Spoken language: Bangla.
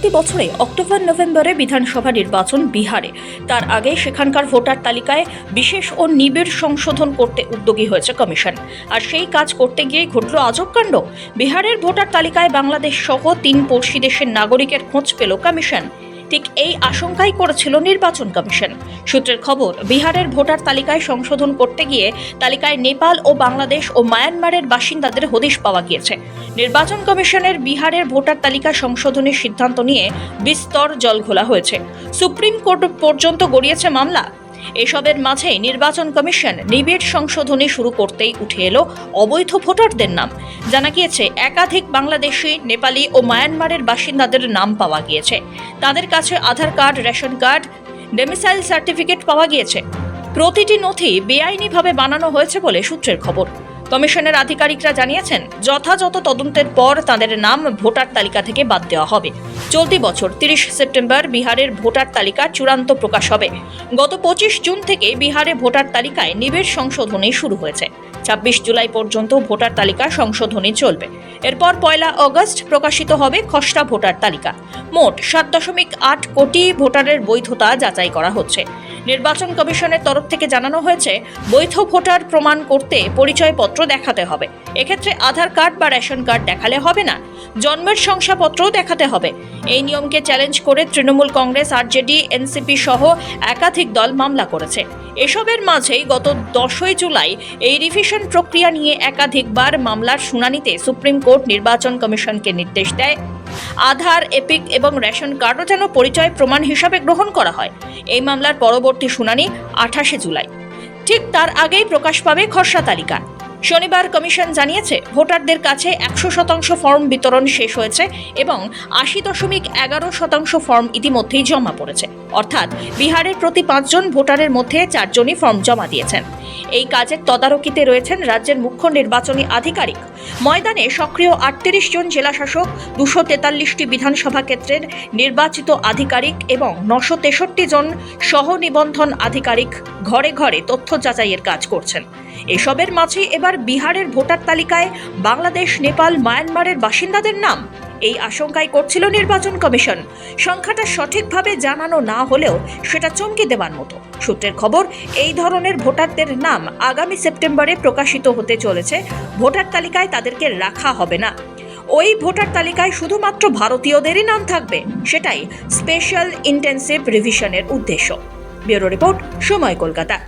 চলতি বছরে অক্টোবর নভেম্বরে বিধানসভা নির্বাচন বিহারে। তার আগে সেখানকার ভোটার তালিকায় বিশেষ ও নিবিড় সংশোধন করতে উদ্যোগী হয়েছে কমিশন। আর সেই কাজ করতে গিয়ে ঘটল আজব কাণ্ড। বিহারের ভোটার তালিকায় বাংলাদেশ সহ 3 পড়শি দেশের নাগরিকের খোঁজ পেল কমিশন। ঠিক এই আশঙ্কাই করেছিল নির্বাচন কমিশন। সূত্রের খবর, বিহারের ভোটার তালিকায় সংশোধন করতে গিয়ে তালিকায় নেপাল ও বাংলাদেশ ও মায়ানমারের বাসিন্দাদের হদিশ পাওয়া গিয়েছে। নির্বাচন কমিশনের বিহারের ভোটার তালিকা সংশোধনের সিদ্ধান্ত নিয়ে বিস্তর জলঘোলা হয়েছে। সুপ্রিম কোর্ট পর্যন্ত গড়িয়েছে মামলা। এসবের মাঝেই নির্বাচন কমিশন নিবিড় সংশোধনী শুরু করতেই উঠে এলো অবৈধ ভোটারদের নাম। জানা গিয়েছে, একাধিক বাংলাদেশি, নেপালি ও মায়ানমারের বাসিন্দাদের নাম পাওয়া গিয়েছে। তাদের কাছে Aadhaar card, ration card, domicile certificate পাওয়া গিয়েছে। প্রতিটি নথি বেআইনিভাবে বানানো হয়েছে বলে সূত্রের খবর। কমিশনের আধিকারিকরা জানিয়েছেন, যথাযথ তদন্তের পর তাদের নাম ভোটার তালিকা থেকে বাদ দেওয়া হবে। চলতি বছর 30 সেপ্টেম্বর বিহারের ভোটার তালিকা চূড়ান্ত প্রকাশ হবে। গত 25 জুন থেকে বিহারে ভোটার তালিকায় নিবিড় সংশোধনী শুরু হয়েছে। 26 জুলাই পর্যন্ত ভোটার তালিকা সংশোধনী চলবে। এরপর 1 আগস্ট প্রকাশিত হবে খসড়া ভোটার তালিকা। মোট 7.8 কোটি ভোটারের বৈধতা যাচাই করা হচ্ছে। নির্বাচন কমিশনের তরফ থেকে জানানো হয়েছে, বৈধ ভোটার প্রমাণ করতে পরিচয়পত্র দেখাতে হবে। এক্ষেত্রে আধার কার্ড বা রেশন কার্ড দেখালে হবে না, জন্মের শংসাপত্রও দেখাতে হবে। এই নিয়মকে চ্যালেঞ্জ করে তৃণমূল কংগ্রেস, আরজেডি, এনসিপি সহ একাধিক দল মামলা করেছে। এসবের মাঝেই গত 10 জুলাই এই রিভিশন প্রক্রিয়া নিয়ে একাধিকবার মামলার শুনানিতে সুপ্রিম কোর্ট নির্বাচন কমিশনকে নির্দেশ দেয়, আধার, এপিক এবং রেশন কার্ডও যেন পরিচয় প্রমাণ হিসাবে গ্রহণ করা হয়। এই মামলার পরবর্তী শুনানি 28 জুলাই। ঠিক তার আগেই প্রকাশ পাবে খসড়া তালিকা। শনিবার কমিশন জানিয়েছে, ভোটারদের কাছে 100% ফর্ম বিতরণ শেষ হয়েছে এবং 80.11% ফর্ম ইতিমধ্যেই জমা পড়েছে। অর্থাৎ বিহারের প্রতি 5 জন ভোটারের মধ্যে 4 জনই ফর্ম জমা দিয়েছেন। এই কাজের তদারকিতে রয়েছেন রাজ্যের মুখ্য নির্বাচনী আধিকারিক। ময়দানে সক্রিয় 38 জন জেলাশাসক, 243টি বিধানসভা ক্ষেত্রের নির্বাচিত আধিকারিক এবং 963 জন সহ নিবন্ধন আধিকারিক ঘরে ঘরে তথ্য যাচাইয়ের কাজ করছেন। এসবের মাঝে এবার বিহারের ভোটার তালিকায় বাংলাদেশ, নেপাল, মায়ানমারের বাসিন্দাদের নাম। এই আশঙ্কাই করছিল নির্বাচন কমিশন। সংখ্যাটা সঠিকভাবে জানানো না হলেও সেটা চমকে দেওয়ার মতো। সূত্রের খবর, এই ধরনের ভোটারদের নাম আগামী সেপ্টেম্বরে প্রকাশিত হতে চলেছে। ভোটার তালিকায় তাদেরকে রাখা হবে না। ওই ভোটার তালিকায় শুধুমাত্র ভারতীয়দেরই নাম থাকবে। সেটাই স্পেশাল ইন্টেন্সিভ রিভিশনের উদ্দেশ্য। ব্যুরো রিপোর্ট, সময়, কলকাতা।